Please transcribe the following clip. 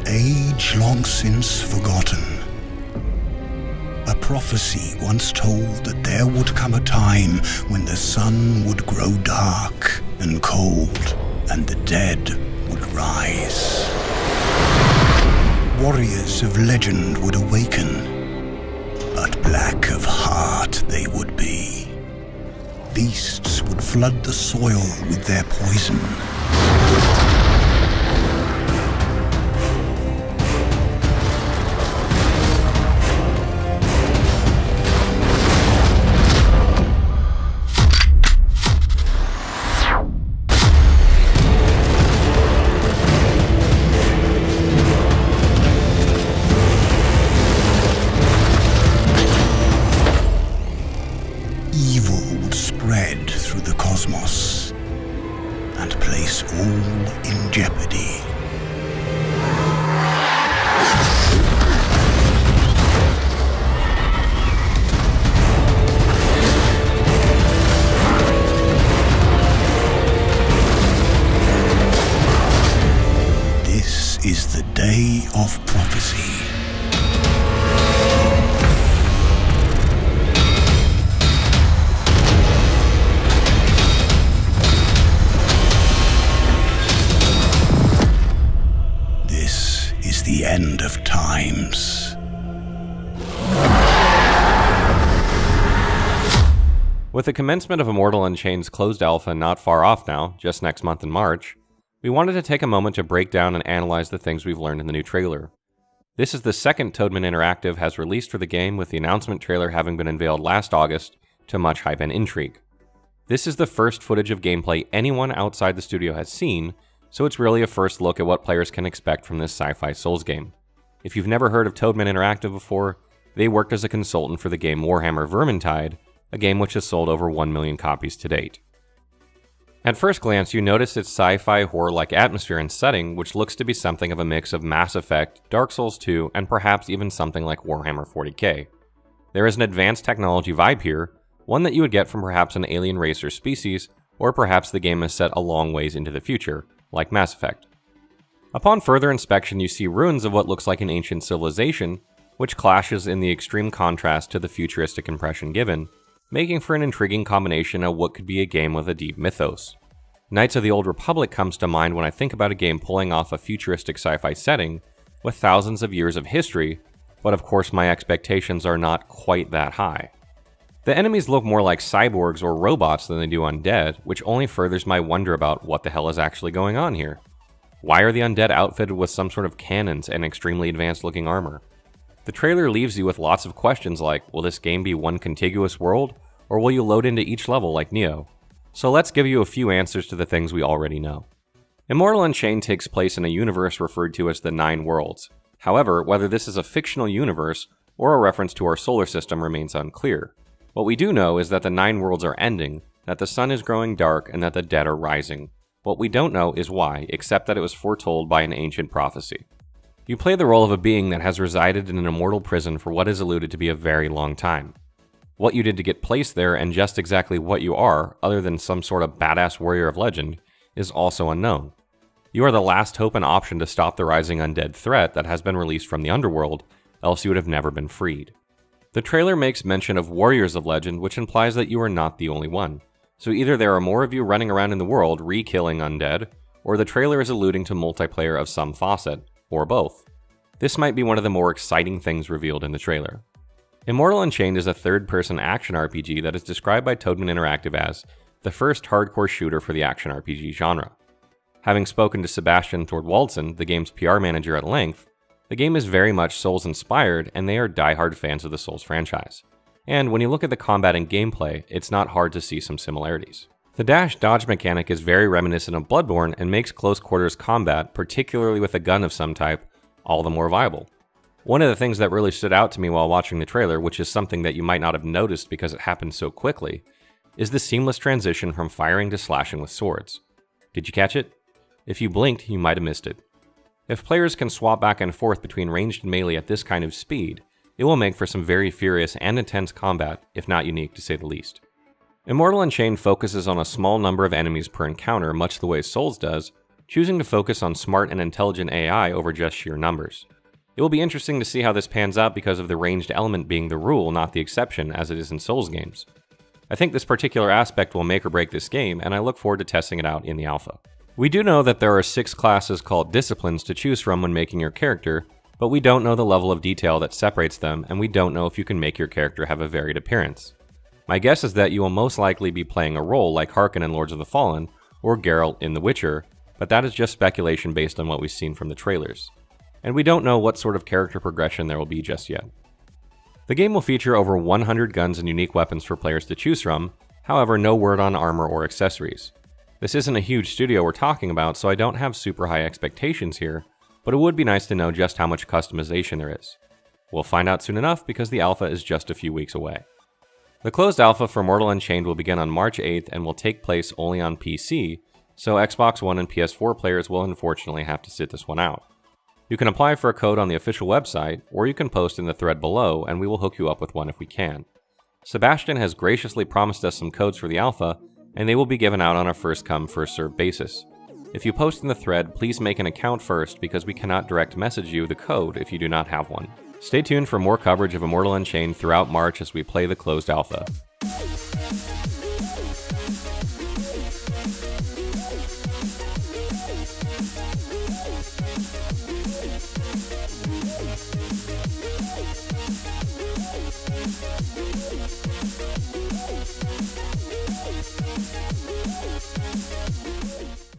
age long since forgotten. A prophecy once told that there would come a time when the sun would grow dark and cold, and the dead would rise. Warriors of legend would awaken, but black of heart they would be. Beasts would flood the soil with their poison. Evil would spread through the cosmos and place all in jeopardy. This is the day of prophecy. The end of times. With the commencement of Immortal Unchained's closed alpha not far off now, just next month in March, we wanted to take a moment to break down and analyze the things we've learned in the new trailer. This is the second Toadman Interactive has released for the game, with the announcement trailer having been unveiled last August to much hype and intrigue. This is the first footage of gameplay anyone outside the studio has seen, so it's really a first look at what players can expect from this sci-fi Souls game. If you've never heard of Toadman Interactive before, they worked as a consultant for the game Warhammer Vermintide, a game which has sold over 1 million copies to date. At first glance, you notice its sci-fi horror-like atmosphere and setting, which looks to be something of a mix of Mass Effect, Dark Souls 2, and perhaps even something like Warhammer 40k. There is an advanced technology vibe here, one that you would get from perhaps an alien race or species, or perhaps the game is set a long ways into the future, like Mass Effect. Upon further inspection, you see ruins of what looks like an ancient civilization, which clashes in the extreme contrast to the futuristic impression given, making for an intriguing combination of what could be a game with a deep mythos. Knights of the Old Republic comes to mind when I think about a game pulling off a futuristic sci-fi setting with thousands of years of history, but of course my expectations are not quite that high. The enemies look more like cyborgs or robots than they do undead, which only furthers my wonder about what the hell is actually going on here. Why are the undead outfitted with some sort of cannons and extremely advanced looking armor? The trailer leaves you with lots of questions like, will this game be one contiguous world, or will you load into each level like Neo? So let's give you a few answers to the things we already know. Immortal Unchained takes place in a universe referred to as the Nine Worlds. However, whether this is a fictional universe or a reference to our solar system remains unclear. What we do know is that the Nine Worlds are ending, that the sun is growing dark, and that the dead are rising. What we don't know is why, except that it was foretold by an ancient prophecy. You play the role of a being that has resided in an immortal prison for what is alluded to be a very long time. What you did to get placed there and just exactly what you are, other than some sort of badass warrior of legend, is also unknown. You are the last hope and option to stop the rising undead threat that has been released from the underworld, else you would have never been freed. The trailer makes mention of warriors of legend, which implies that you are not the only one. So either there are more of you running around in the world re-killing undead, or the trailer is alluding to multiplayer of some facet, or both. This might be one of the more exciting things revealed in the trailer. Immortal Unchained is a third-person action RPG that is described by Toadman Interactive as the first hardcore shooter for the action RPG genre. Having spoken to Sebastian Thorwaldsen, the game's PR manager, at length, the game is very much Souls-inspired, and they are die-hard fans of the Souls franchise. And when you look at the combat and gameplay, it's not hard to see some similarities. The dash-dodge mechanic is very reminiscent of Bloodborne and makes close-quarters combat, particularly with a gun of some type, all the more viable. One of the things that really stood out to me while watching the trailer, which is something that you might not have noticed because it happened so quickly, is the seamless transition from firing to slashing with swords. Did you catch it? If you blinked, you might have missed it. If players can swap back and forth between ranged and melee at this kind of speed, it will make for some very furious and intense combat, if not unique to say the least. Immortal Unchained focuses on a small number of enemies per encounter, much the way Souls does, choosing to focus on smart and intelligent AI over just sheer numbers. It will be interesting to see how this pans out because of the ranged element being the rule, not the exception, as it is in Souls games. I think this particular aspect will make or break this game, and I look forward to testing it out in the alpha. We do know that there are 6 classes called disciplines to choose from when making your character, but we don't know the level of detail that separates them, and we don't know if you can make your character have a varied appearance. My guess is that you will most likely be playing a role like Harkon in Lords of the Fallen, or Geralt in The Witcher, but that is just speculation based on what we've seen from the trailers. And we don't know what sort of character progression there will be just yet. The game will feature over 100 guns and unique weapons for players to choose from, however no word on armor or accessories. This isn't a huge studio we're talking about, so I don't have super high expectations here, but it would be nice to know just how much customization there is. We'll find out soon enough because the alpha is just a few weeks away. The closed alpha for Immortal Unchained will begin on March 8th and will take place only on PC, so Xbox One and PS4 players will unfortunately have to sit this one out. You can apply for a code on the official website, or you can post in the thread below and we will hook you up with one if we can. Sebastian has graciously promised us some codes for the alpha, and they will be given out on a first-come, first-served basis. If you post in the thread, please make an account first because we cannot direct message you the code if you do not have one. Stay tuned for more coverage of Immortal Unchained throughout March as we play the closed alpha.